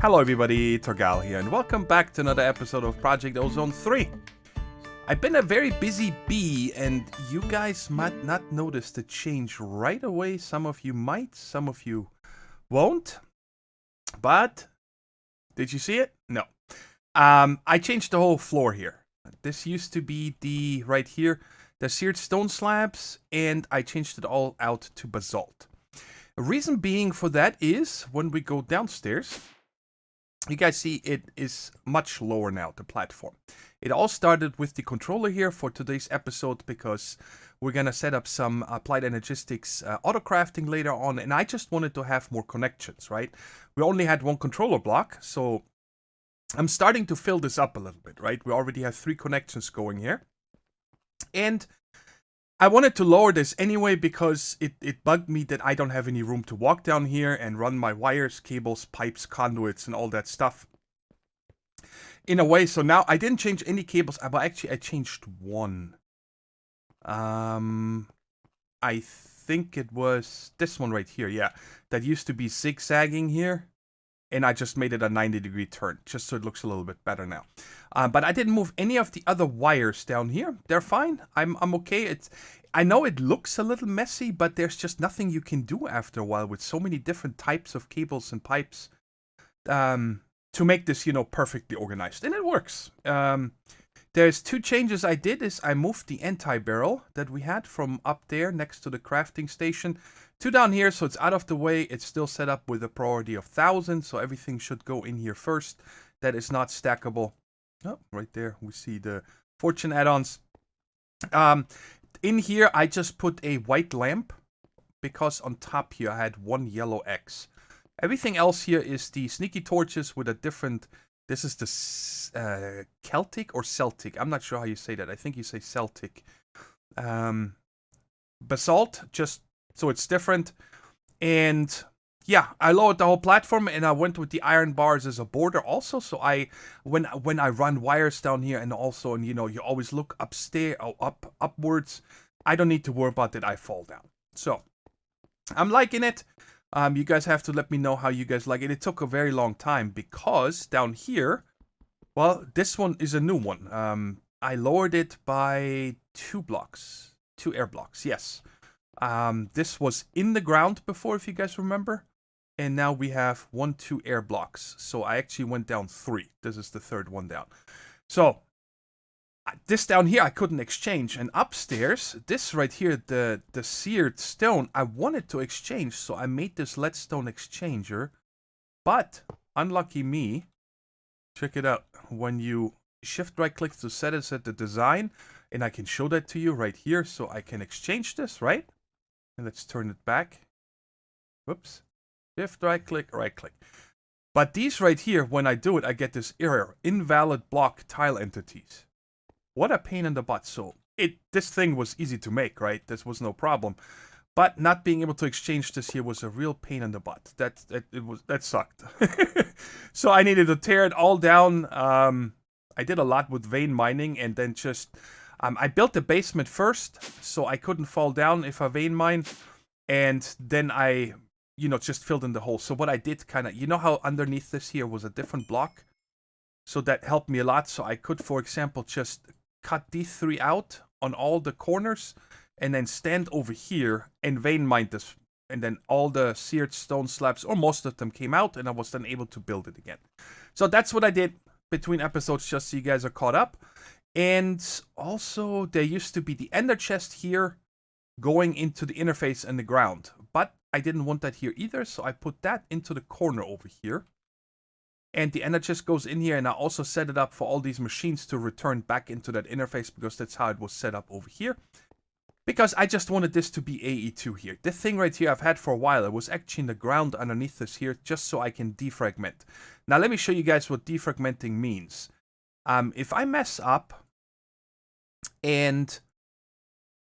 Hello everybody, Thorgal here, and welcome back to another episode of Project Ozone 3. I've been a very busy bee, and you guys might not notice the change right away. Some of you might, some of you won't. But, did you see it? No. I changed the whole floor here. This used to be right here, the seared stone slabs, and I changed it all out to basalt. The reason being for that is, when we go downstairs, you guys see it is much lower now, the platform. It all started with the controller here for today's episode because we're going to set up some applied energistics auto crafting later on, and I just wanted to have more connections, right? We only had one controller block, so I'm starting to fill this up a little bit, right? We already have 3 connections going here. And I wanted to lower this anyway because it bugged me that I don't have any room to walk down here and run my wires, cables, pipes, conduits, and all that stuff in a way. So now I didn't change any cables, but actually I changed one. I think it was this one right here, yeah. That used to be zigzagging here, and I just made it a 90-degree turn, just so it looks a little bit better now. But I didn't move any of the other wires down here. They're fine. I'm okay. I know it looks a little messy, but there's just nothing you can do after a while with so many different types of cables and pipes to make this, perfectly organized. And it works. There's 2 changes I did is I moved the anti-barrel that we had from up there next to the crafting station to down here, so it's out of the way. It's still set up with a priority of 1000, so everything should go in here first. That is not stackable. Oh, right there we see the fortune add-ons. In here I just put a white lamp because on top here I had 1 yellow X. Everything else here is the sneaky torches with a different. This is the Celtic or Celtic. I'm not sure how you say that. I think you say Celtic. Basalt, just so it's different. And yeah, I lowered the whole platform and I went with the iron bars as a border also. So when I run wires down here and also, and you always look upstairs or upwards, I don't need to worry about that I fall down. So I'm liking it. You guys have to let me know how you guys like it. It took a very long time because down here, well, this one is a new one. I lowered it by 2 blocks, 2 air blocks, yes. This was in the ground before, if you guys remember. And now we have 1, 2 air blocks. So I actually went down 3. This is the 3rd one down. So this down here I couldn't exchange. And upstairs, this right here, the seared stone, I wanted to exchange. So I made this leadstone exchanger. But, unlucky me, check it out. When you shift right click to set it at the design, and I can show that to you right here. So I can exchange this, right? And let's turn it back. Whoops. Shift right click. But these right here, when I do it, I get this error. Invalid block tile entities. What a pain in the butt. So this thing was easy to make, right? This was no problem. But not being able to exchange this here was a real pain in the butt. That sucked. So I needed to tear it all down. I did a lot with vein mining and then just I built the basement first so I couldn't fall down if I vein mine, and then I just filled in the hole. So what I did how underneath this here was a different block, so that helped me a lot. So I could, for example, just cut these 3 out on all the corners and then stand over here and vein mine this, and then all the seared stone slabs, or most of them, came out, and I was then able to build it again. So that's what I did between episodes, just so you guys are caught up. And also, there used to be the ender chest here going into the interface and the ground, but I didn't want that here either, so I put that into the corner over here. And the ender chest goes in here, and I also set it up for all these machines to return back into that interface, because that's how it was set up over here. Because I just wanted this to be AE2 here. This thing right here I've had for a while. It was actually in the ground underneath this here, just so I can defragment. Now let me show you guys what defragmenting means. If I mess up and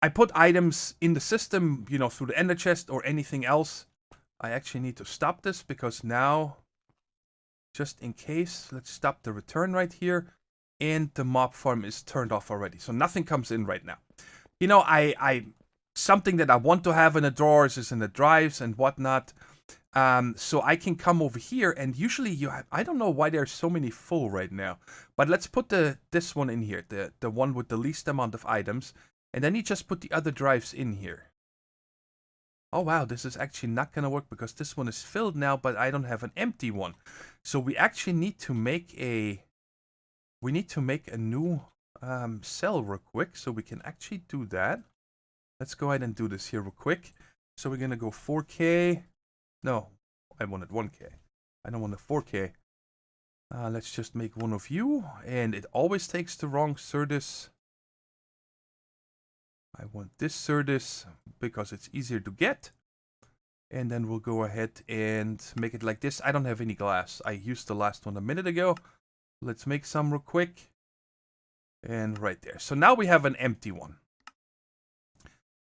I put items in the system, through the ender chest or anything else, I actually need to stop this, because now, just in case, let's stop the return right here, and the mob farm is turned off already. So nothing comes in right now. Something that I want to have in the drawers is in the drives and whatnot. So I can come over here, and usually I don't know why there's so many full right now, but let's put this one in here, the one with the least amount of items, and then you just put the other drives in here. Oh wow, this is actually not gonna work because this one is filled now, but I don't have an empty one. So we actually need to make a new cell real quick, so we can actually do that. Let's go ahead and do this here real quick. So we're gonna go 4K. No, I wanted 1K. I don't want a 4K. Let's just make one of you, and it always takes the wrong Certus. I want this Certus because it's easier to get. And then we'll go ahead and make it like this. I don't have any glass. I used the last one a minute ago. Let's make some real quick. And right there. So now we have an empty one.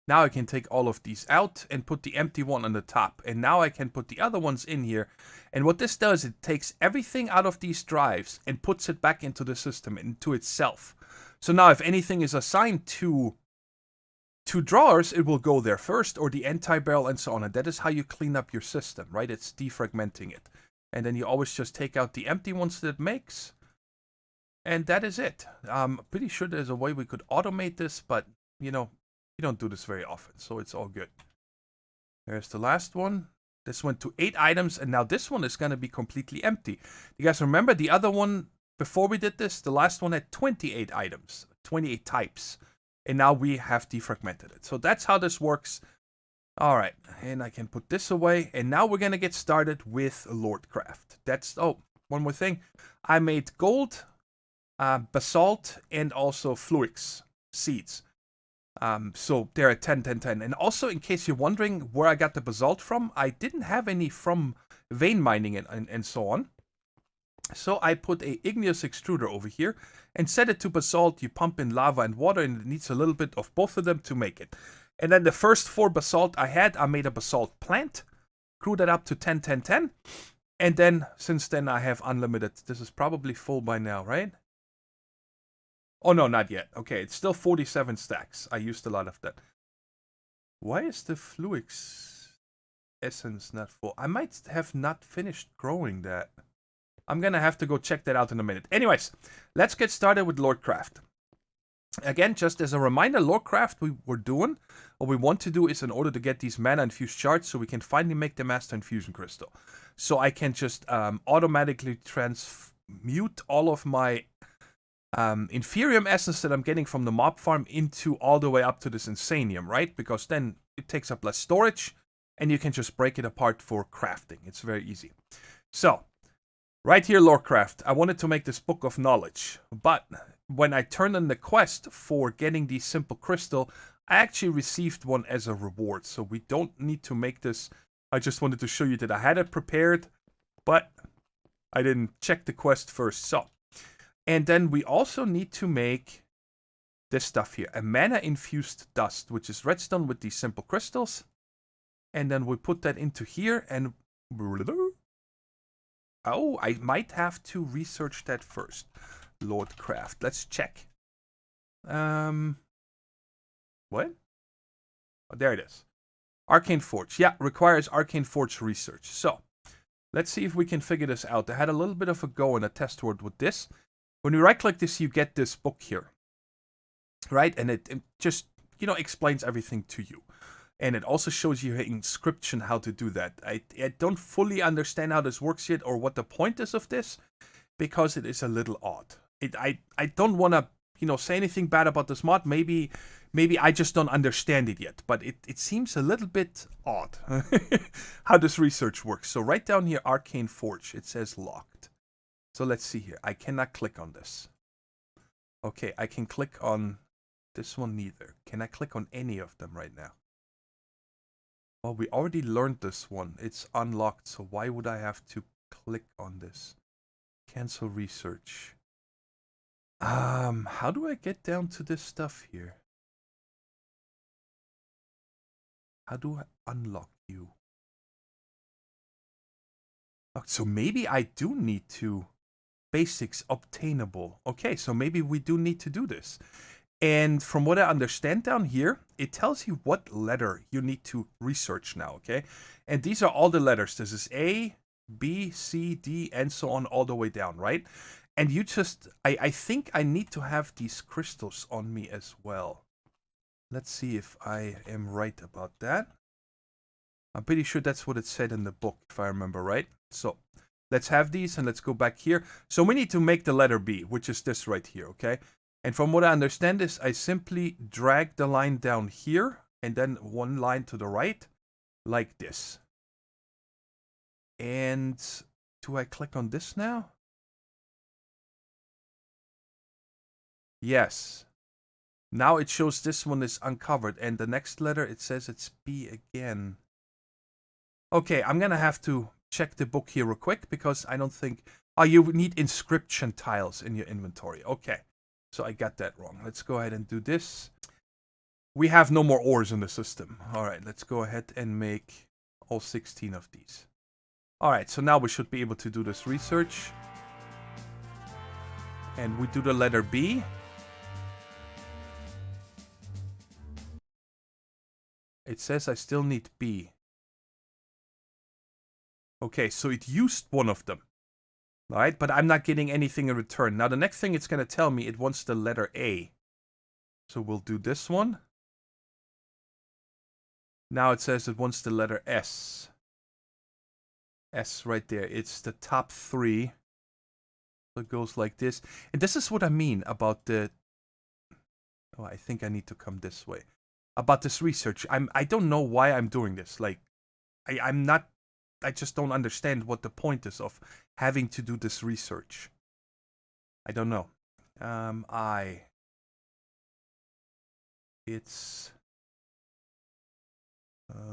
Now I can take all of these out and put the empty one on the top. And now I can put the other ones in here. And what this does, it takes everything out of these drives and puts it back into the system, into itself. So now if anything is assigned to drawers, it will go there first, or the anti-barrel and so on. And that is how you clean up your system, right? It's defragmenting it. And then you always just take out the empty ones that it makes. And that is it. I'm pretty sure there's a way we could automate this, but, you know, you don't do this very often, so it's all good. There's the last one. This went to 8 items, and now this one is going to be completely empty. You guys remember the other one, before we did this, the last one had 28 items, 28 types. And now we have defragmented it. So that's how this works. All right, and I can put this away. And now we're going to get started with Lordcraft. That's, oh, one more thing. I made gold, basalt, and also fluix seeds. So they're at 10, 10, 10. And also, in case you're wondering where I got the basalt from, I didn't have any from vein mining and so on. So I put a igneous extruder over here and set it to basalt. You pump in lava and water, and it needs a little bit of both of them to make it. And then the first 4 basalt I made a basalt plant, grew that up to 10, 10, 10. And then, since then, I have unlimited. This is probably full by now, right? Oh, no, not yet. Okay, it's still 47 stacks. I used a lot of that. Why is the fluix essence not full? I might have not finished growing that. I'm going to have to go check that out in a minute. Anyways, let's get started with Lordcraft. Again, just as a reminder, Lordcraft what we want to do is, in order to get these mana infused shards, so we can finally make the Master Infusion Crystal. So I can just automatically transmute all of my Inferium essence that I'm getting from the mob farm into all the way up to this Insanium, right? Because then it takes up less storage, and you can just break it apart for crafting. It's very easy. So, right here, Lordcraft, I wanted to make this book of knowledge, but when I turned in the quest for getting the simple crystal, I actually received one as a reward, so we don't need to make this. I just wanted to show you that I had it prepared, but I didn't check the quest first. So, and then we also need to make this stuff here, a mana infused dust, which is redstone with these simple crystals, and then we put that into here, and oh, I might have to research that first. Lordcraft. Let's check. What? Oh, there it is. Arcane Forge. Yeah, requires Arcane Forge research. So, let's see if we can figure this out. I had a little bit of a go in a test word with this. When you right-click this, you get this book here. Right? And it just, explains everything to you. And it also shows you an inscription how to do that. I don't fully understand how this works yet or what the point is of this, because it is a little odd. I don't want to, say anything bad about this mod. Maybe I just don't understand it yet. But it seems a little bit odd how this research works. So right down here, Arcane Forge, it says locked. So let's see here. I cannot click on this. Okay, I can click on this one neither. Can I click on any of them right now? Well, we already learned this one. It's unlocked, so why would I have to click on this? Cancel research. How do I get down to this stuff here? How do I unlock you? So maybe I do need to... Basics obtainable. Okay, so maybe we do need to do this. And from what I understand down here, it tells you what letter you need to research now, okay? And these are all the letters. This is A, B, C, D, and so on all the way down, right? And you just, I think I need to have these crystals on me as well. Let's see if I am right about that. I'm pretty sure that's what it said in the book, if I remember right. So let's have these and let's go back here. So we need to make the letter B, which is this right here, okay? And from what I understand is I simply drag the line down here and then one line to the right, like this. And do I click on this now? Yes. Now it shows this one is uncovered, and the next letter, it says it's B again. Okay, I'm gonna have to check the book here real quick, because I don't think... Oh, you need inscription tiles in your inventory. Okay, so I got that wrong. Let's go ahead and do this. We have no more ores in the system. Alright, let's go ahead and make all 16 of these. Alright, so now we should be able to do this research. And we do the letter B. It says I still need B. Okay, so it used one of them. Alright, but I'm not getting anything in return. Now the next thing it's going to tell me, it wants the letter A. So we'll do this one. Now it says it wants the letter S. S right there. It's the top 3. So it goes like this. And this is what I mean about the... Oh, I think I need to come this way. About this research. I don't know why I'm doing this. Like, I'm not... I just don't understand what the point is of having to do this research. I don't know. It's...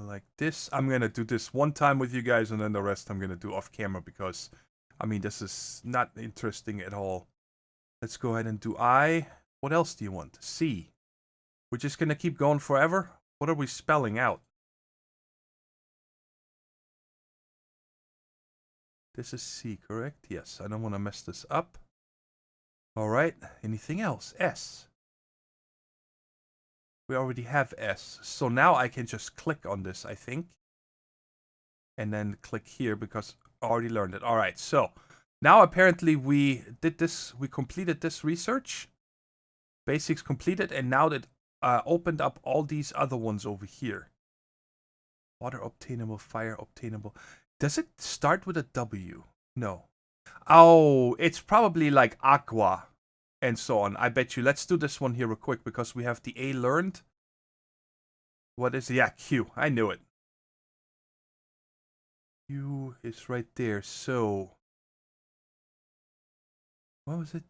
like this. I'm gonna do this one time with you guys, and then the rest I'm gonna do off camera, because, I mean, this is not interesting at all. Let's go ahead and do I. What else do you want? C. We're just gonna keep going forever? What are we spelling out? This is C, correct? Yes, I don't want to mess this up. Alright, anything else? S. We already have S. So now I can just click on this, I think. And then click here, because I already learned it. Alright, so now apparently we did this, we completed this research. Basics completed, and now that opened up all these other ones over here. Water obtainable, fire obtainable. Does it start with a W? No. Oh, it's probably like aqua and so on. I bet you. Let's do this one here real quick, because we have the A learned. What is it? Yeah, Q. I knew it. Q is right there. So, what was it?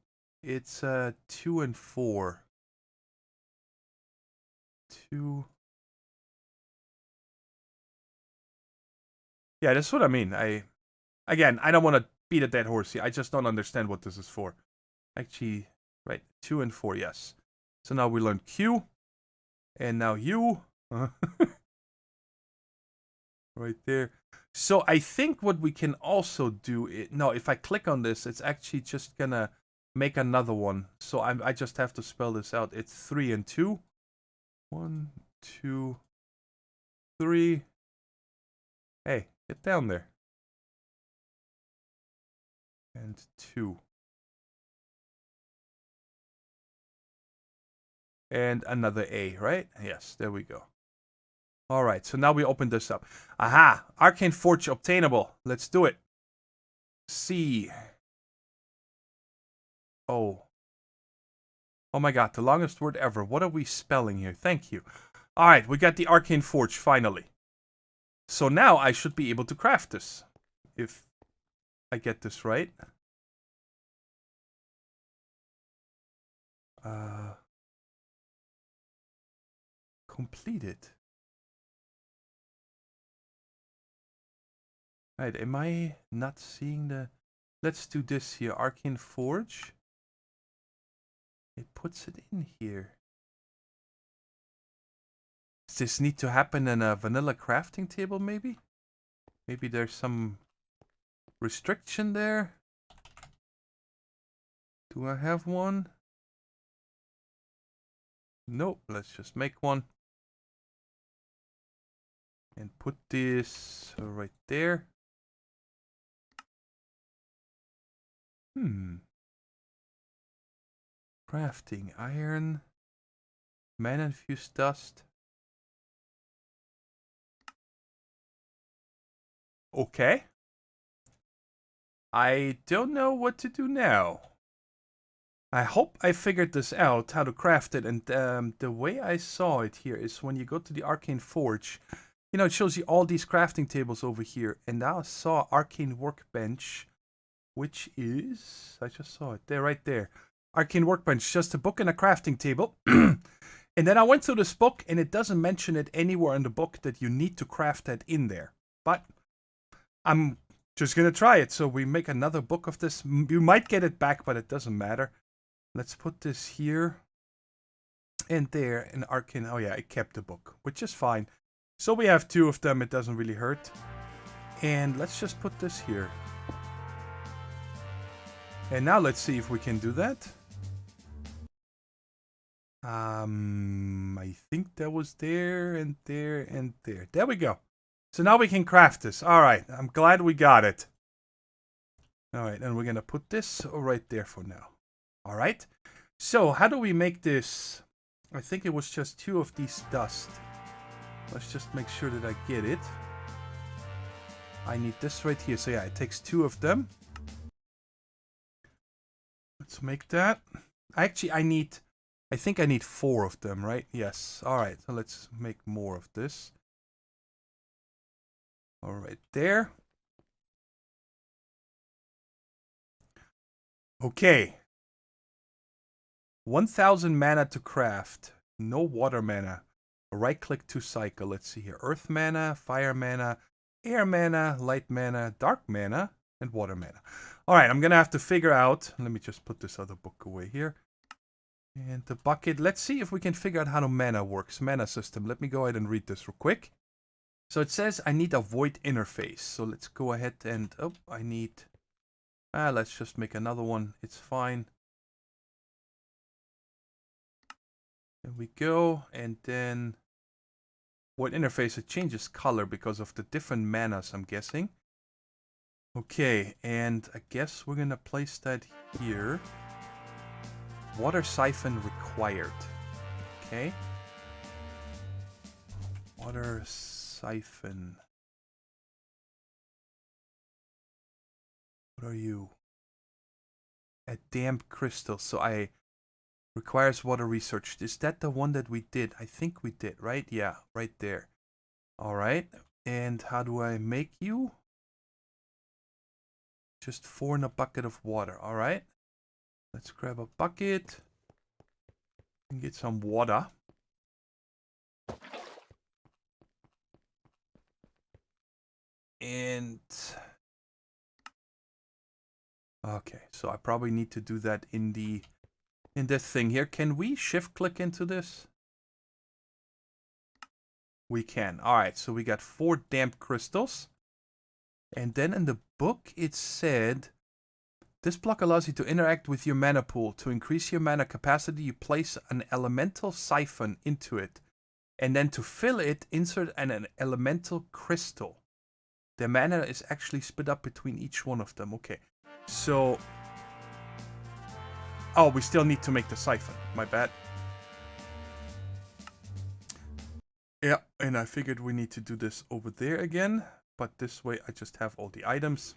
It's 2 and 4. 2. Yeah, that's what I mean. Again, I don't want to beat a dead horse here. I just don't understand what this is for. Actually, right, 2 and 4, yes. So now we learned Q, and now U. Right there. So I think what we can also do is... No, if I click on this, it's actually just gonna make another one. So I just have to spell this out. It's 3 and 2. 1, 2, 3. Hey, get down there. And 2. And another A, right? Yes, there we go. Alright, so now we open this up. Aha! Arcane Forge obtainable. Let's do it. C. O. Oh my god, the longest word ever. What are we spelling here? Thank you. Alright, we got the Arcane Forge, finally. So now I should be able to craft this. If I get this right. Completed. Right, am I not seeing the... Let's do this here. Arcane Forge. It puts it in here. Does this need to happen in a vanilla crafting table, maybe? Maybe there's some restriction there? Do I have one? Nope, let's just make one. And put this right there. Crafting iron. Mana infused dust. Okay. I don't know what to do now. I hope I figured this out, how to craft it. And the way I saw it here is when you go to the Arcane Forge, you know, it shows you all these crafting tables over here. And now I saw Arcane Workbench, which is, I just saw it there, right there. Arcane Workbench, just a book and a crafting table. And then I went through this book, and it doesn't mention it anywhere in the book that you need to craft that in there. But I'm just going to try it. So we make another book of this. You might get it back, but it doesn't matter. Let's put this here and there in Arcane. Oh yeah, I kept the book, which is fine. So we have 2 of them. It doesn't really hurt. And let's just put this here. And now let's see if we can do that. I think that was there and there and there. There we go. So now we can craft this. All right, I'm glad we got it. All right, and we're going to put this right there for now. All right. So how do we make this? I think it was just 2 of these dust. Let's just make sure that I get it. I need this right here. So yeah, it takes 2 of them. Let's make that. Actually, I think I need 4 of them, right? Yes. All right. So let's make more of this. All right, there. Okay. 1000 mana to craft. No water mana. Right click to cycle. Let's see here. Earth mana, fire mana, air mana, light mana, dark mana, and water mana. All right, I'm going to have to figure out. Let me just put this other book away here. And the bucket. Let's see if we can figure out how the mana works. Mana system. Let me go ahead and read this real quick. So it says I need a void interface. So let's go ahead and... Oh, I need... let's just make another one. It's fine. There we go. And then... Void interface, it changes color because of the different manas, I'm guessing. Okay, and I guess we're going to place that here. Water siphon required. Okay. Water siphon. What are you? A damp crystal. So I requires water research. Is that the one that we did? I think we did, right? Yeah, right there. All right. And how do I make you? Just 4 in a bucket of water. All right. Let's grab a bucket and get some water. And okay, so I probably need to do that in this thing here. Can we shift click into this? We can. All right, so we got 4 damp crystals. And then in the book it said this block allows you to interact with your mana pool. To increase your mana capacity, you place an elemental siphon into it. And then to fill it, insert an elemental crystal. The mana is actually split up between each one of them. Okay, so... Oh, we still need to make the siphon. My bad. Yeah, and I figured we need to do this over there again. But this way I just have all the items.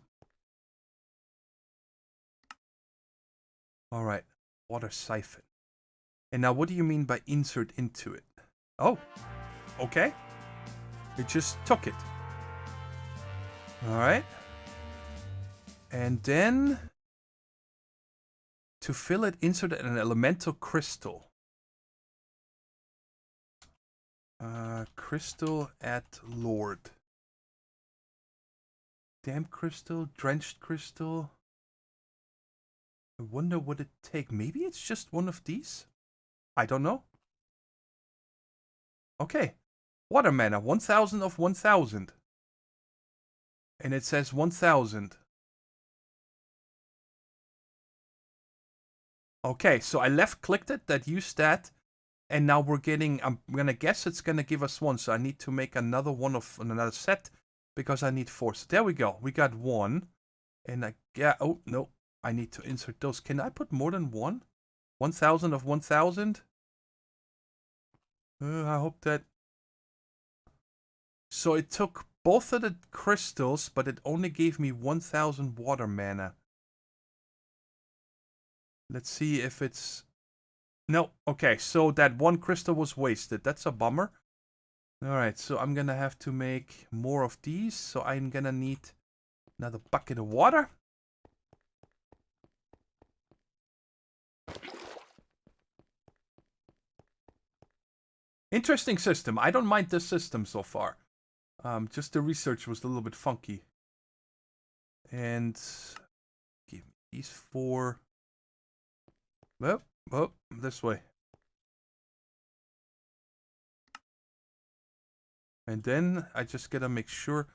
Alright, water siphon. And now what do you mean by insert into it? Oh, okay. It just took it. Alright. And then to fill it, insert an elemental crystal. Crystal at Lord. Damp crystal, drenched crystal. I wonder what it take. Maybe it's just one of these? I don't know. Okay. Water mana, 1000 of 1000. And it says 1000. Okay, so I left clicked it, that used that. And now we're getting, I'm gonna guess it's gonna give us 1. So I need to make another one of another set because I need 4. So there we go. We got 1. And oh no, I need to insert those. Can I put more than 1? 1,000 of 1,000? I hope that. So it took both of the crystals, but it only gave me 1,000 water mana. Let's see if it's... No, okay, so that 1 crystal was wasted. That's a bummer. Alright, so I'm gonna have to make more of these. So I'm gonna need another bucket of water. Interesting system. I don't mind this system so far. Just the research was a little bit funky. And give me these 4. Oh, this way. And then I just gotta make sure.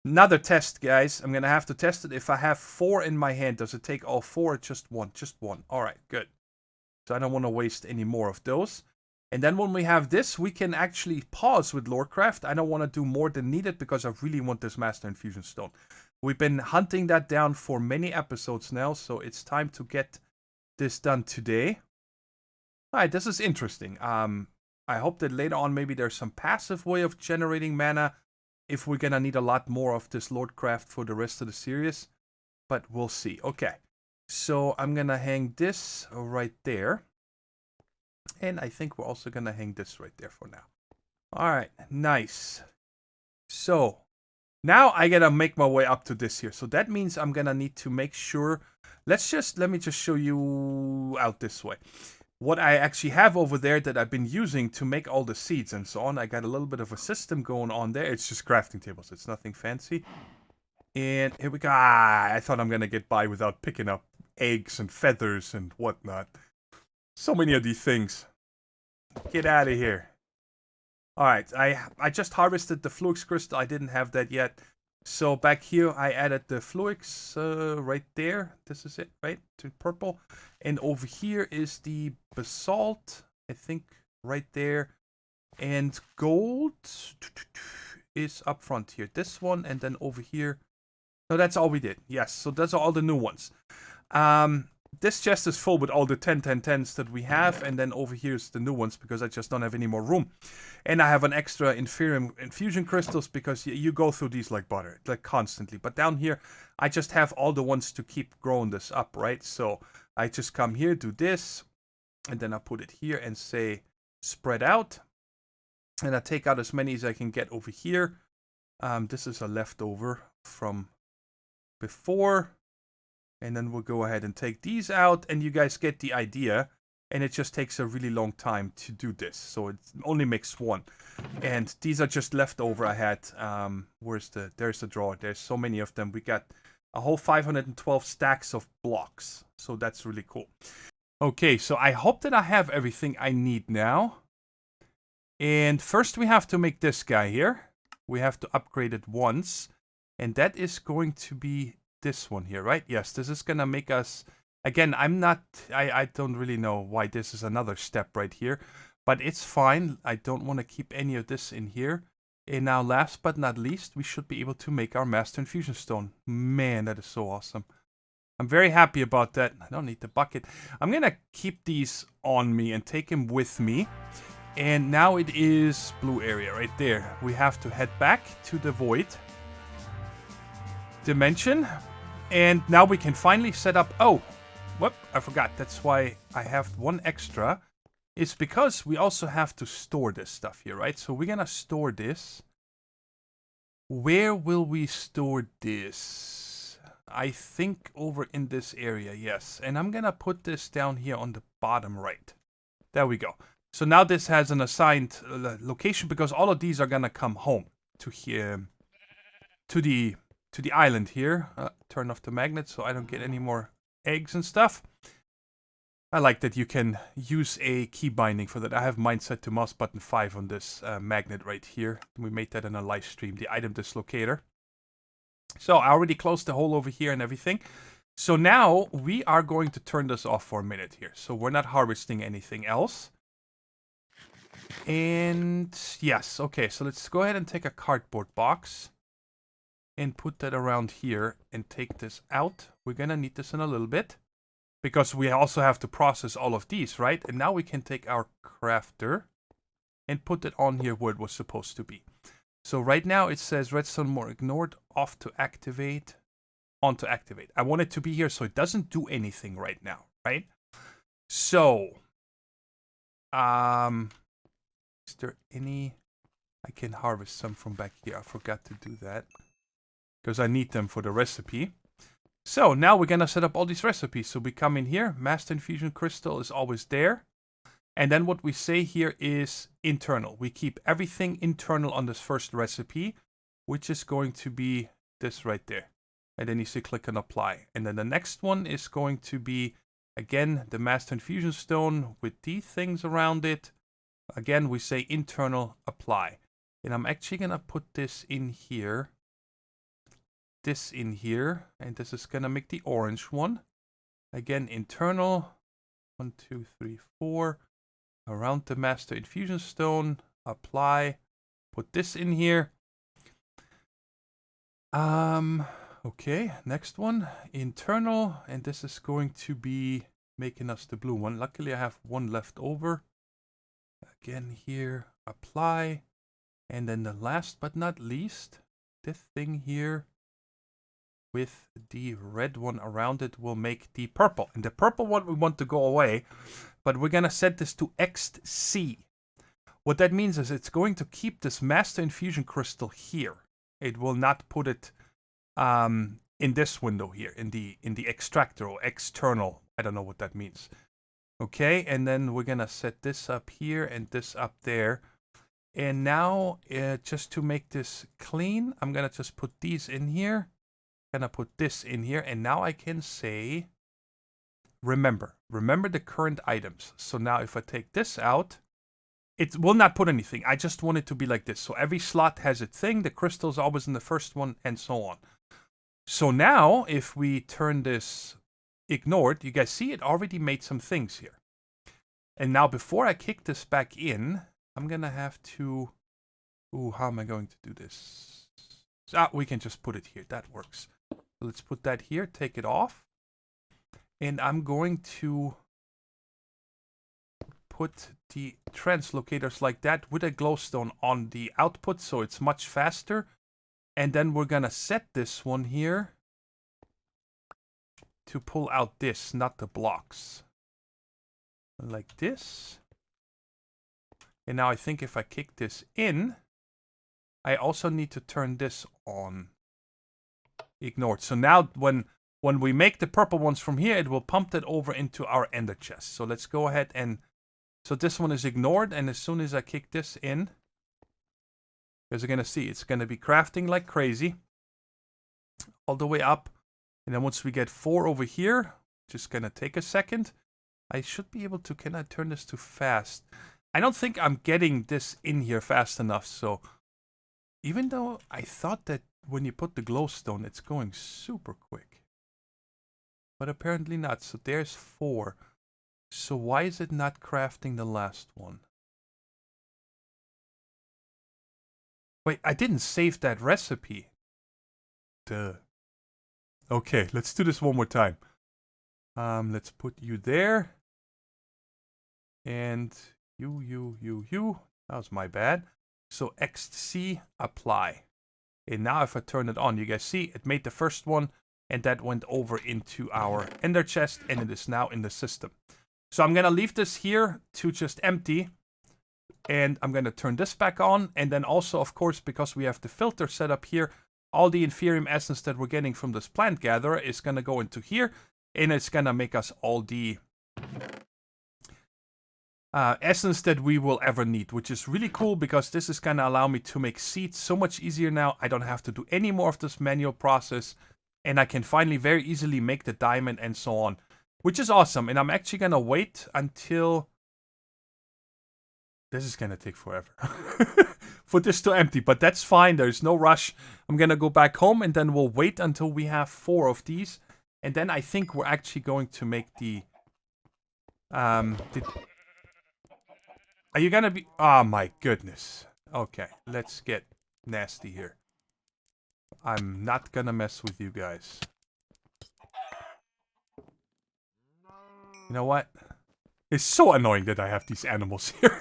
Another test, guys. I'm gonna have to test it. If I have 4 in my hand, does it take all 4 or just 1? Just 1. Alright, good. So I don't want to waste any more of those. And then when we have this, we can actually pause with Lordcraft. I don't want to do more than needed because I really want this Master Infusion Stone. We've been hunting that down for many episodes now, so it's time to get this done today. Alright, this is interesting. I hope that later on maybe there's some passive way of generating mana if we're gonna need a lot more of this Lordcraft for the rest of the series. But we'll see. Okay, so I'm gonna hang this right there. And I think we're also gonna hang this right there for now. Alright, nice. So, now I gotta make my way up to this here. So that means I'm gonna need to make sure... Let me just show you out this way. What I actually have over there that I've been using to make all the seeds and so on. I got a little bit of a system going on there. It's just crafting tables. It's nothing fancy. And here we go. I thought I'm gonna get by without picking up eggs and feathers and whatnot. So many of these things. Get out of here. Alright, I just harvested the Fluix crystal. I didn't have that yet. So back here, I added the Fluix right there. This is it, right? To purple. And over here is the basalt. I think right there. And gold is up front here. This one, and then over here. No, that's all we did. Yes, so those are all the new ones. This chest is full with all the 10/10/10s that we have, and then over here is the new ones because I just don't have any more room. And I have an extra infusion crystals because you go through these like butter, like constantly. But down here, I just have all the ones to keep growing this up, right? So I just come here, do this, and then I put it here and say spread out. And I take out as many as I can get over here. This is a leftover from before. And then we'll go ahead and take these out, and you guys get the idea. And it just takes a really long time to do this. So it only makes 1. And these are just leftover I had. There's the drawer. There's so many of them. We got a whole 512 stacks of blocks. So that's really cool. Okay, so I hope that I have everything I need now. And first we have to make this guy here. We have to upgrade it once. And that is going to be... this one here, right? Yes, this is gonna make us... Again, I don't really know why this is another step right here. But it's fine. I don't want to keep any of this in here. And now, last but not least, we should be able to make our Master Infusion Stone. Man, that is so awesome. I'm very happy about that. I don't need the bucket. I'm gonna keep these on me and take them with me. And now it is blue area right there. We have to head back to the void dimension. And now we can finally set up... Oh, whoop, I forgot. That's why I have 1 extra. It's because we also have to store this stuff here, right? So we're gonna store this. Where will we store this? I think over in this area, yes. And I'm gonna put this down here on the bottom right. There we go. So now this has an assigned location because all of these are gonna come home to here, to the island here. Turn off the magnet so I don't get any more eggs and stuff. I like that you can use a key binding for that. I have mine set to mouse button 5 on this magnet right here. We made that in a live stream, the item dislocator. So I already closed the hole over here and everything. So now we are going to turn this off for a minute here. So we're not harvesting anything else. And yes, okay, so let's go ahead and take a cardboard box and put that around here and take this out. We're gonna need this in a little bit because we also have to process all of these, right? And now we can take our crafter and put it on here where it was supposed to be. So right now it says redstone more ignored, off to activate, on to activate. I want it to be here so it doesn't do anything right now, right? So, is there any... I can harvest some from back here. I forgot to do that because I need them for the recipe. So now we're gonna set up all these recipes. So we come in here, Master Infusion Crystal is always there. And then what we say here is internal. We keep everything internal on this first recipe, which is going to be this right there. And then you see click on apply. And then the next one is going to be, again, the Master Infusion Stone with these things around it. Again, we say internal apply. And I'm actually going to put this in here. This in here. And this is going to make the orange one. Again, internal. 1, 2, 3, 4. Around the Master Infusion Stone, apply, put this in here. Okay, next one, internal, and this is going to be making us the blue one. Luckily, I have one left over. Again here, apply, and then the last but not least, this thing here with the red one around it will make the purple. And the purple one we want to go away, but we're going to set this to XC. What that means is it's going to keep this Master Infusion Crystal here. It will not put it in this window here, in the extractor or external. I don't know what that means. Okay, and then we're going to set this up here and this up there. And now, just to make this clean, I'm going to just put these in here. Gonna put this in here, and now I can say remember the current items. So now if I take this out, it will not put anything. I just want it to be like this. So every slot has its thing, the crystal's always in the first one, and so on. So now if we turn this ignored, you guys see it already made some things here. And now before I kick this back in, I'm gonna have to, how am I going to do this? We can just put it here, that works. Let's put that here, take it off. And I'm going to put the translocators like that with a glowstone on the output so it's much faster. And then we're going to set this one here to pull out this, not the blocks. Like this. And now I think if I kick this in, I also need to turn this on. Ignored. So now when we make the purple ones from here, it will pump that over into our ender chest. So let's go ahead and... So this one is ignored, and as soon as I kick this in, as you're going to see, it's going to be crafting like crazy. All the way up. And then once we get 4 over here, just going to take a second. I should be able to... Can I turn this to fast? I don't think I'm getting this in here fast enough, so... Even though I thought that when you put the glowstone, it's going super quick. But apparently not. So there's 4. So why is it not crafting the last one? Wait, I didn't save that recipe. Duh. Okay, let's do this one more time. Let's put you there. And you. That was my bad. So XC, apply. And now if I turn it on, you guys see it made the first one, and that went over into our ender chest, and it is now in the system. So I'm going to leave this here to just empty, and I'm going to turn this back on, and then also, of course, because we have the filter set up here, all the inferium essence that we're getting from this plant gatherer is going to go into here, and it's going to make us all the essence that we will ever need, which is really cool because this is going to allow me to make seeds so much easier now. I don't have to do any more of this manual process, and I can finally very easily make the diamond and so on, which is awesome. And I'm actually going to wait until... This is going to take forever for this to empty, but that's fine. There's no rush. I'm going to go back home, and then we'll wait until we have 4 of these, and then I think we're actually going to make the Are you gonna be... Oh my goodness. Okay, let's get nasty here. I'm not gonna mess with you guys. You know what? It's so annoying that I have these animals here.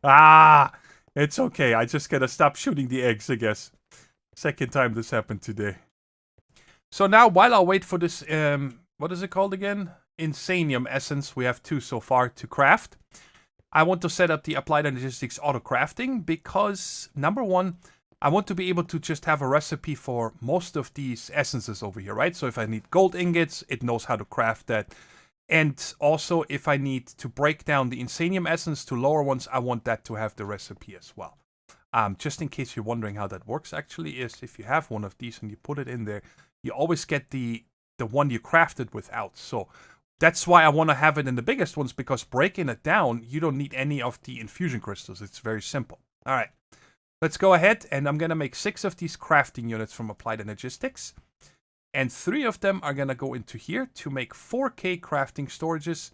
Ah! It's okay, I just gotta stop shooting the eggs, I guess. Second time this happened today. So now, while I wait for this, what is it called again? Insanium Essence, we have 2 so far to craft. I want to set up the Applied Energistics auto crafting because, number one, I want to be able to just have a recipe for most of these essences over here, right? So if I need gold ingots, it knows how to craft that. And also, if I need to break down the Insanium Essence to lower ones, I want that to have the recipe as well. Just in case you're wondering how that works, actually, is if you have one of these and you put it in there, you always get the one you crafted without. So that's why I want to have it in the biggest ones, because breaking it down, you don't need any of the infusion crystals. It's very simple. All right, let's go ahead, and I'm going to make 6 of these crafting units from Applied Energistics. And 3 of them are going to go into here to make 4K crafting storages.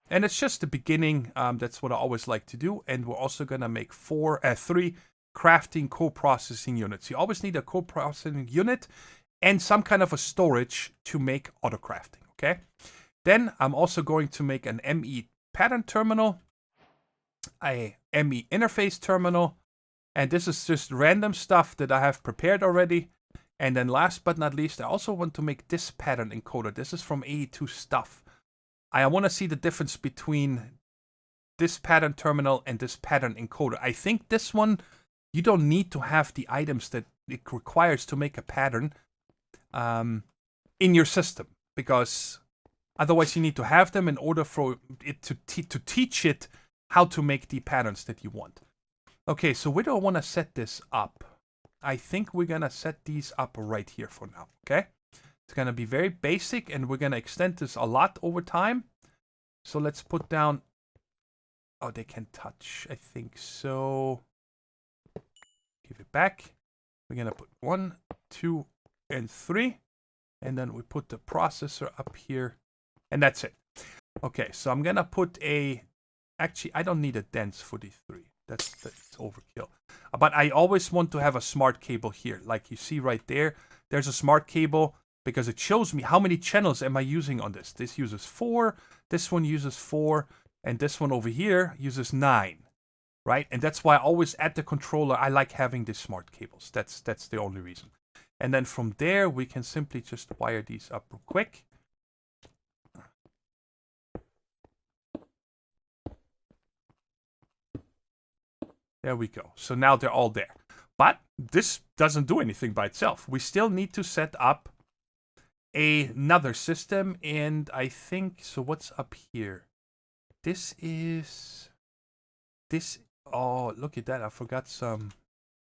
And it's just the beginning. That's what I always like to do. And we're also going to make 3 crafting co-processing units. You always need a co-processing unit and some kind of a storage to make auto crafting, okay? Then I'm also going to make an ME pattern terminal, a ME interface terminal, and this is just random stuff that I have prepared already. And then last but not least, I also want to make this pattern encoder. This is from AE2 stuff. I want to see the difference between this pattern terminal and this pattern encoder. I think this one, you don't need to have the items that it requires to make a pattern in your system, because otherwise you need to have them in order for it to teach it how to make the patterns that you want. Okay, so where do I want to set this up? I think we're going to set these up right here for now, okay? It's going to be very basic, and we're going to extend this a lot over time. So let's put down... Oh, they can touch, I think so. Give it back. We're going to put 1, 2, and 3. And then we put the processor up here. And that's it. Okay, so I'm going to put a... Actually, I don't need a dense for these 3. That's overkill. But I always want to have a smart cable here. Like you see right there, there's a smart cable because it shows me how many channels am I using on this. This uses 4, this one uses 4, and this one over here uses 9. Right? And that's why I always at the controller, I like having these smart cables. That's the only reason. And then from there, we can simply just wire these up real quick. There we go. So now they're all there. But this doesn't do anything by itself. We still need to set up another system. And I think... So what's up here? This is... This... Oh, look at that. I forgot some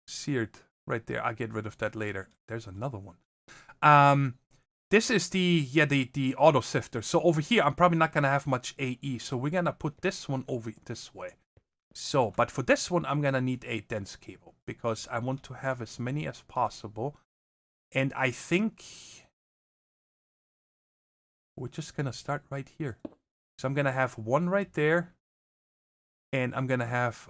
seared right there. I'll get rid of that later. There's another one. This is the auto sifter. So over here, I'm probably not going to have much AE. So we're going to put this one over this way. So, but for this one, I'm going to need a dense cable because I want to have as many as possible. And I think we're just going to start right here. So I'm going to have one right there. And I'm going to have...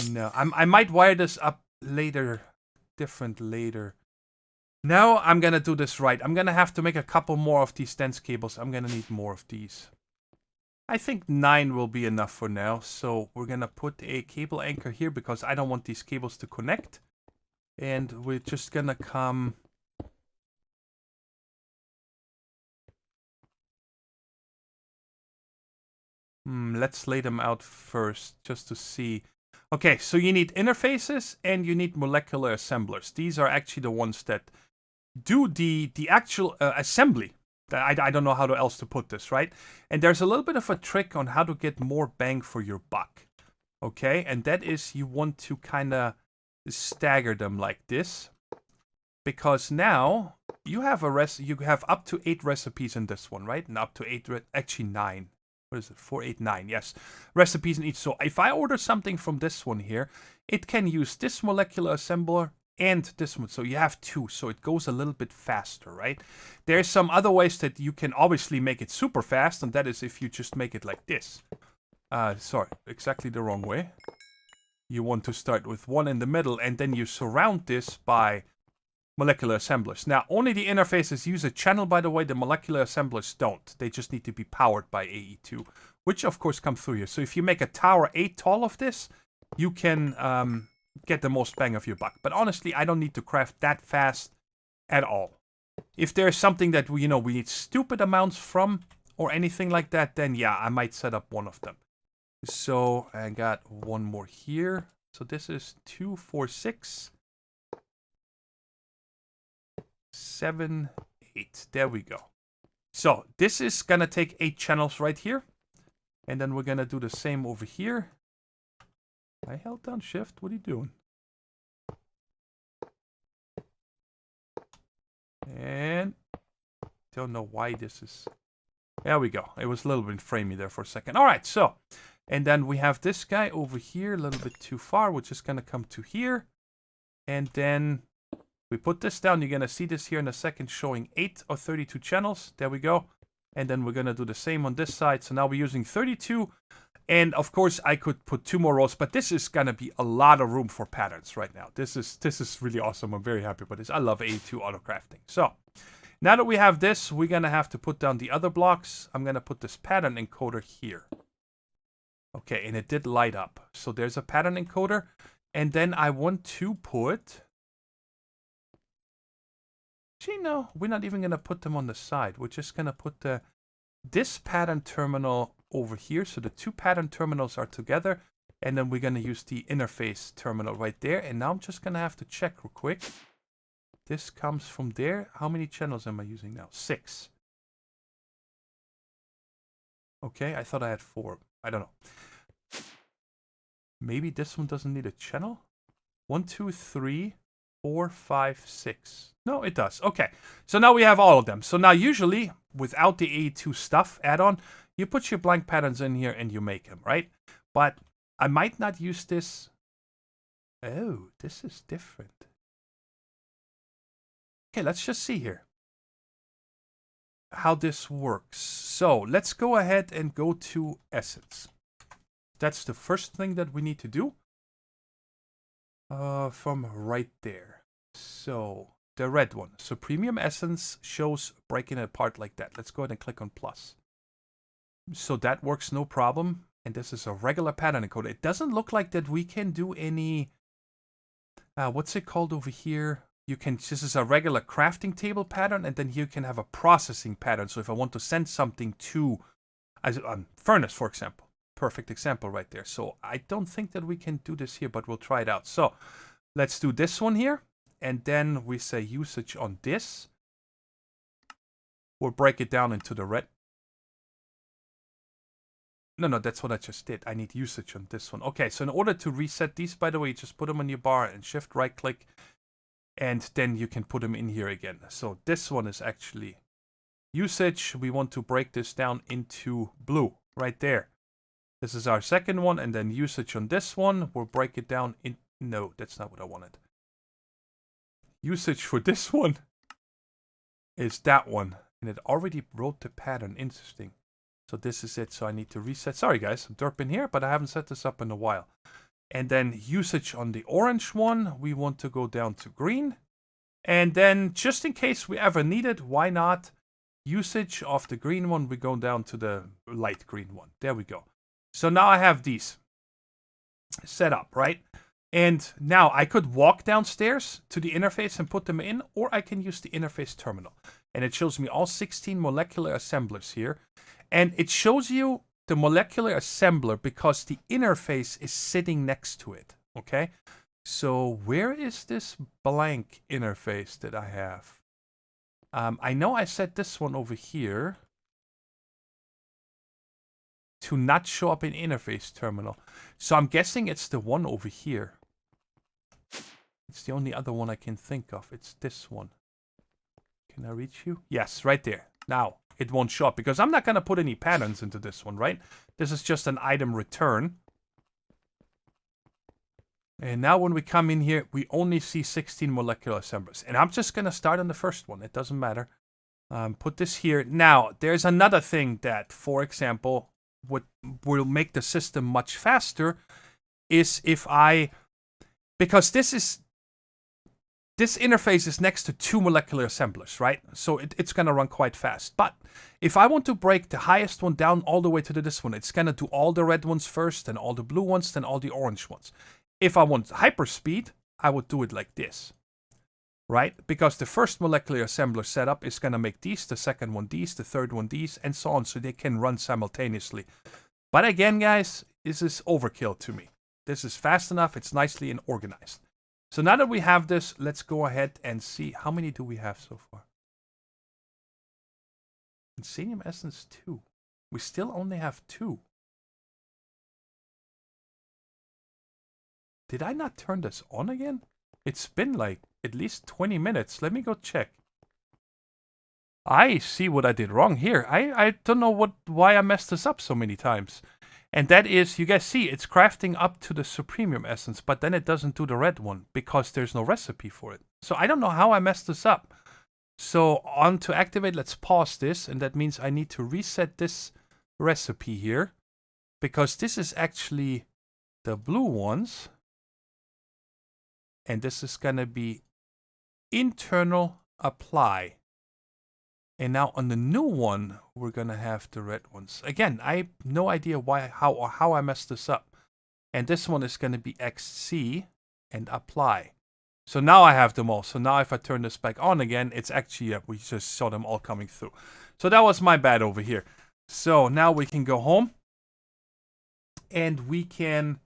No, I might wire this up later. Different later. Now I'm going to do this right. I'm going to have to make a couple more of these dense cables. I'm going to need more of these. I think 9 will be enough for now. So we're going to put a cable anchor here because I don't want these cables to connect. And we're just going to come... let's lay them out first just to see. Okay, so you need interfaces and you need molecular assemblers. These are actually the ones that do the actual assembly. I don't know how else to put this, right? And there's a little bit of a trick on how to get more bang for your buck. Okay, and that is you want to kind of stagger them like this. Because now you have you have up to 8 recipes in this one, right? And up to 8, actually 9. What is it? 4, 8, 9, yes. Recipes in each. So if I order something from this one here, it can use this molecular assembler and this one. So you have two, so it goes a little bit faster, right? There's some other ways that you can obviously make it super fast, and that is if you just make it like this. Sorry, exactly the wrong way. You want to start with one in the middle, and then you surround this by molecular assemblers. Now, only the interfaces use a channel, by the way. The molecular assemblers don't. They just need to be powered by AE2, which of course comes through here. So if you make a tower 8 tall of this, you can get the most bang of your buck. But honestly, I don't need to craft that fast at all. If there's something that we need stupid amounts from or anything like that, then yeah, I might set up one of them. So I got one more here. So this is 2, 4, 6, 7, 8. There we go. So this is gonna take 8 channels right here. And then we're gonna do the same over here. I held down shift. What are you doing? And don't know why this is. There we go. It was a little bit framey there for a second. All right, so. And then we have this guy over here, a little bit too far. We're just going to come to here. And then we put this down. You're going to see this here in a second showing 8 or 32 channels. There we go. And then we're going to do the same on this side. So now we're using 32. And of course, I could put 2 more rows. But this is going to be a lot of room for patterns right now. This is really awesome. I'm very happy about this. I love AE2 auto crafting. So now that we have this, we're going to have to put down the other blocks. I'm going to put this pattern encoder here. Okay, and it did light up. So there's a pattern encoder. And then I want to put... Actually, no, we're not even going to put them on the side. We're just going to put this pattern terminal over here. So the 2 pattern terminals are together. And then we're going to use the interface terminal right there. And now I'm just going to have to check real quick. This comes from there. How many channels am I using now? 6. Okay, I thought I had 4. I don't know. Maybe this one doesn't need a channel? 1, 2, 3, 4, 5, 6. No, it does. Okay, so now we have all of them. So now usually, without the AE2 stuff add-on, you put your blank patterns in here and you make them, right? But I might not use this. Oh, this is different. Okay, let's just see here how this works. So let's go ahead and go to Essence. That's the first thing that we need to do. From right there. So the red one. So Premium Essence shows breaking it apart like that. Let's go ahead and click on plus. So that works no problem. And this is a regular pattern encoder. It doesn't look like that we can do any... what's it called over here? You can, this is a regular crafting table pattern, and then here you can have a processing pattern. So if I want to send something to a furnace, for example, perfect example right there. So I don't think that we can do this here, but we'll try it out. So let's do this one here, and then we say usage on this. We'll break it down into the red. No, that's what I just did. I need usage on this one. Okay, so in order to reset these, by the way, you just put them on your bar and shift right click. And then you can put them in here again. So this one is actually usage. We want to break this down into blue right there. This is our second one. And then usage on this one. We'll break it down in... No, that's not what I wanted. Usage for this one is that one. And it already wrote the pattern. Interesting. So this is it. So I need to reset. Sorry guys, I'm derping here, but I haven't set this up in a while. And then usage on the orange one, we want to go down to green. And then just in case we ever need it, why not? Usage of the green one, we go down to the light green one. There we go. So now I have these set up, right? And now I could walk downstairs to the interface and put them in, or I can use the interface terminal. And it shows me all 16 molecular assemblers here. And it shows you the molecular assembler because the interface is sitting next to it, okay? So where is this blank interface that I have? I know I set this one over here to not show up in interface terminal. So I'm guessing it's the one over here. It's the only other one I can think of. It's this one. Can I reach you? Yes, right there. Now, it won't show up because I'm not going to put any patterns into this one, right? This is just an item return. And now when we come in here, we only see 16 molecular assemblers. And I'm just going to start on the first one. It doesn't matter. Put this here. Now, there's another thing that, for example, will make the system much faster is if because this interface is next to 2 molecular assemblers, right? So it's going to run quite fast. But if I want to break the highest one down all the way to this one, it's going to do all the red ones first, then all the blue ones, then all the orange ones. If I want hyperspeed, I would do it like this, right? Because the first molecular assembler setup is going to make these, the second one these, the third one these, and so on, so they can run simultaneously. But again, guys, this is overkill to me. This is fast enough, it's nicely and organized. So now that we have this, let's go ahead and see how many do we have so far. Insanium Essence 2. We still only have 2. Did I not turn this on again? It's been like at least 20 minutes. Let me go check. I see what I did wrong here. I don't know why I messed this up so many times. And that is, you guys see, it's crafting up to the Supremium Essence, but then it doesn't do the red one because there's no recipe for it. So I don't know how I messed this up. So on to activate, let's pause this. And that means I need to reset this recipe here because this is actually the blue ones. And this is going to be internal apply. And now on the new one, we're going to have the red ones. Again, I have no idea how I messed this up. And this one is going to be XC and apply. So now I have them all. So now if I turn this back on again, it's actually, we just saw them all coming through. So that was my bad over here. So now we can go home. And we can,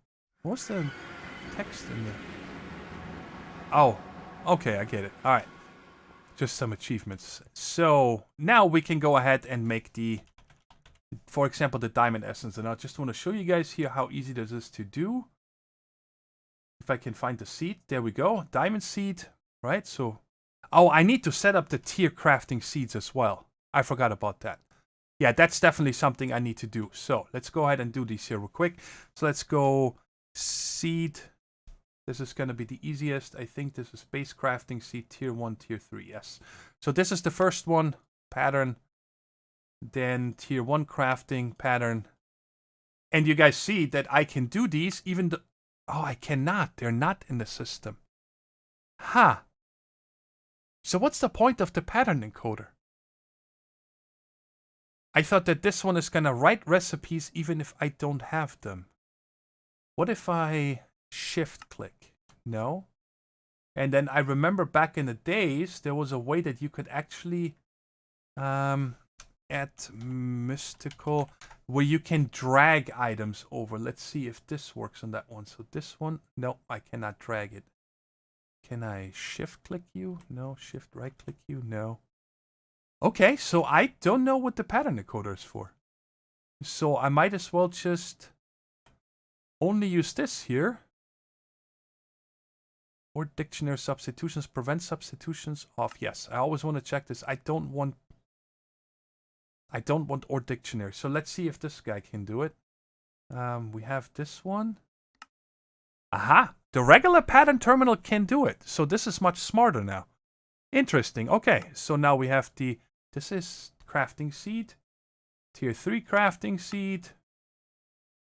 what's the text in there? Oh, okay, I get it. All right. Just some achievements. So now we can go ahead and make for example, the diamond essence. And I just want to show you guys here how easy this is to do. If I can find the seed. There we go. Diamond seed, right? So, oh, I need to set up the tier crafting seeds as well. I forgot about that. Yeah, that's definitely something I need to do. So let's go ahead and do these here real quick. So let's go seed. This is going to be the easiest. I think this is base crafting seed tier 1, tier 3. Yes. So this is the first one, pattern. Then tier 1 crafting pattern. And you guys see that I can do these even though... Oh, I cannot. They're not in the system. Huh. So what's the point of the pattern encoder? I thought that this one is going to write recipes even if I don't have them. What if I... shift click? No. And then I remember back in the days there was a way that you could actually add mystical where you can drag items over. Let's see if this works on that one. So this one, no, I cannot drag it. Can I shift click you? No. Shift right click you? No. Okay, so I don't know what the pattern encoder is for. So I might as well just only use this here. Or dictionary substitutions, prevent substitutions off. Yes, I always want to check this. I don't want or dictionary. So let's see if this guy can do it. We have this one. Aha! The regular pattern terminal can do it. So this is much smarter now. Interesting. Okay, so now we have this is crafting seed, tier 3 crafting seed,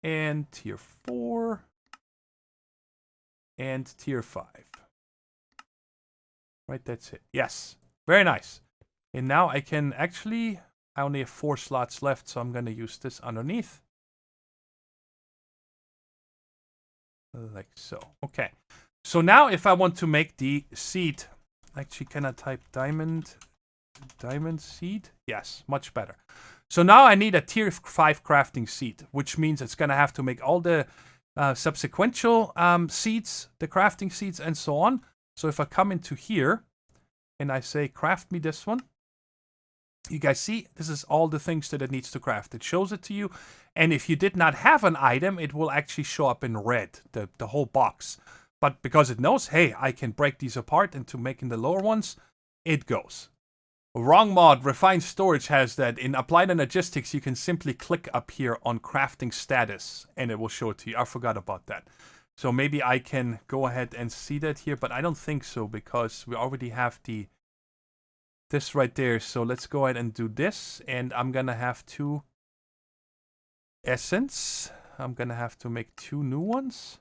and tier 4. And tier 5. Right, that's it. Yes. Very nice. And now I can actually... I only have 4 slots left, so I'm going to use this underneath. Like so. Okay. So now if I want to make the seed... Actually, can I type diamond seed? Yes, much better. So now I need a tier 5 crafting seed, which means it's going to have to make all the... subsequential seeds, the crafting seeds, and so on. So if I come into here and I say craft me this one, you guys see this is all the things that it needs to craft. It shows it to you, and if you did not have an item, it will actually show up in red, the whole box. But because it knows, hey, I can break these apart into making the lower ones, it goes. Wrong mod, Refined Storage has that. In Applied Energistics, you can simply click up here on crafting status and it will show it to you. I forgot about that. So maybe I can go ahead and see that here, but I don't think so because we already have this right there. So let's go ahead and do this, and I'm gonna have 2 essence. I'm gonna have to make 2 new ones.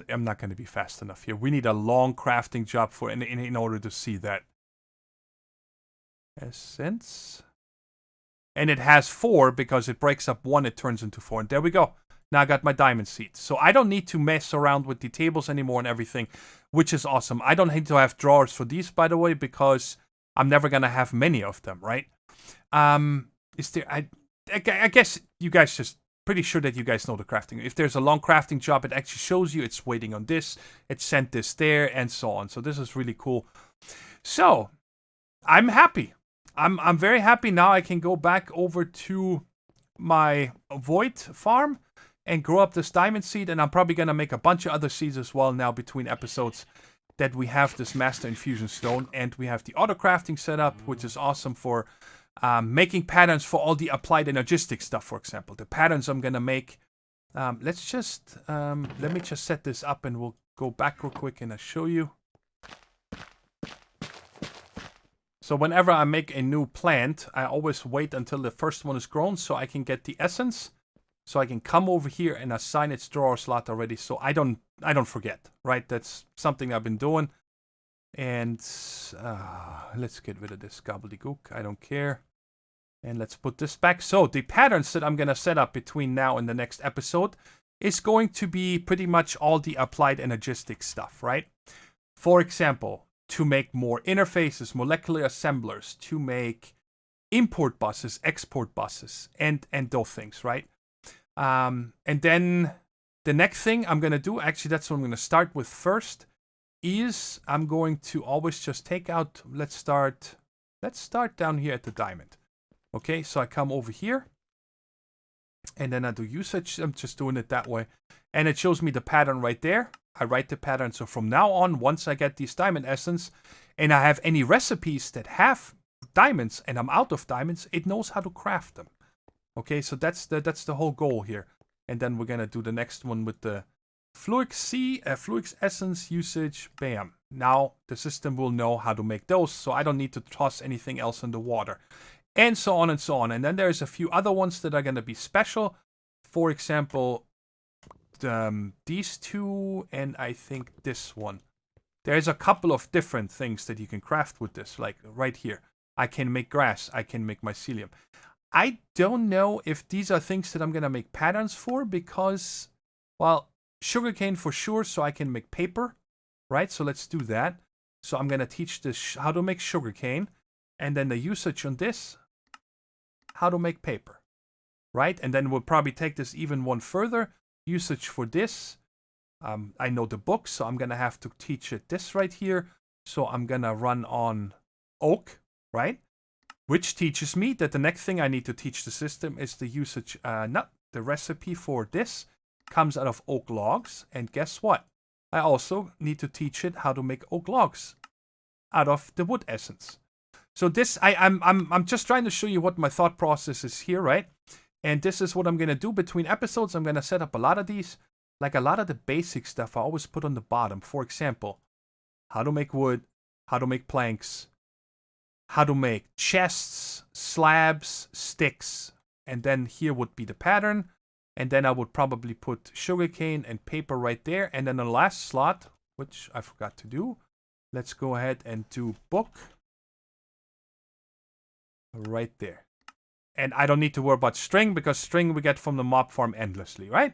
I'm not gonna be fast enough here. We need a long crafting job for in order to see that. Essence. And it has 4 because it breaks up 1, it turns into 4. And there we go. Now I got my diamond seed. So I don't need to mess around with the tables anymore and everything, which is awesome. I don't need to have drawers for these, by the way, because I'm never gonna have many of them, right? Is there? I guess you guys just pretty sure that you guys know the crafting. If there's a long crafting job, it actually shows you it's waiting on this, it sent this there, and so on. So this is really cool. So I'm happy. I'm very happy now. I can go back over to my void farm and grow up this diamond seed, and I'm probably gonna make a bunch of other seeds as well now between episodes that we have this master infusion stone, and we have the auto crafting set up, which is awesome for making patterns for all the applied energistics stuff, for example. The patterns I'm gonna make. Let me just set this up, and we'll go back real quick and I'll show you. So whenever I make a new plant, I always wait until the first one is grown so I can get the essence. So I can come over here and assign its drawer slot already, so I don't forget, right? That's something I've been doing. And let's get rid of this gobbledygook. I don't care. And let's put this back. So the patterns that I'm gonna set up between now and the next episode is going to be pretty much all the applied energistics stuff, right? For example, to make more interfaces, molecular assemblers, to make import buses, export buses, and those things, right? And then the next thing I'm gonna do, actually that's what I'm gonna start with first, is I'm going to always just take out, let's start down here at the diamond. Okay, so I come over here, and then I do usage. I'm just doing it that way. And it shows me the pattern right there. I write the pattern. So from now on, once I get these diamond essence, and I have any recipes that have diamonds, and I'm out of diamonds, it knows how to craft them. Okay, so that's the whole goal here. And then we're gonna do the next one with the fluix essence usage. Bam. Now the system will know how to make those, so I don't need to toss anything else in the water. And so on and so on. And then there's a few other ones that are gonna be special. For example, these two, and I think this one. There's a couple of different things that you can craft with this, like right here. I can make grass, I can make mycelium. I don't know if these are things that I'm gonna make patterns for, because, well, sugarcane for sure, so I can make paper, right? So let's do that. So I'm gonna teach this how to make sugarcane, and then the usage on this, how to make paper, right? And then we'll probably take this even one further. Usage for this, I know the book, so I'm gonna have to teach it this right here. So I'm gonna run on oak, right? Which teaches me that the next thing I need to teach the system is the usage, the recipe for this comes out of oak logs. And guess what? I also need to teach it how to make oak logs out of the wood essence. So this, I'm just trying to show you what my thought process is here, right? And this is what I'm gonna do between episodes. I'm gonna set up a lot of these, like a lot of the basic stuff I always put on the bottom. For example, how to make wood, how to make planks, how to make chests, slabs, sticks, and then here would be the pattern. And then I would probably put sugarcane and paper right there. And then the last slot, which I forgot to do, let's go ahead and do book right there. And I don't need to worry about string, because string we get from the mob farm endlessly, right?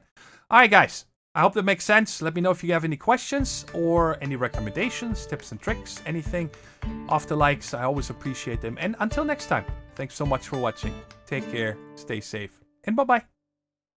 All right, guys. I hope that makes sense. Let me know if you have any questions or any recommendations, tips and tricks, anything. Off the likes, I always appreciate them. And until next time, thanks so much for watching. Take care, stay safe, and bye-bye.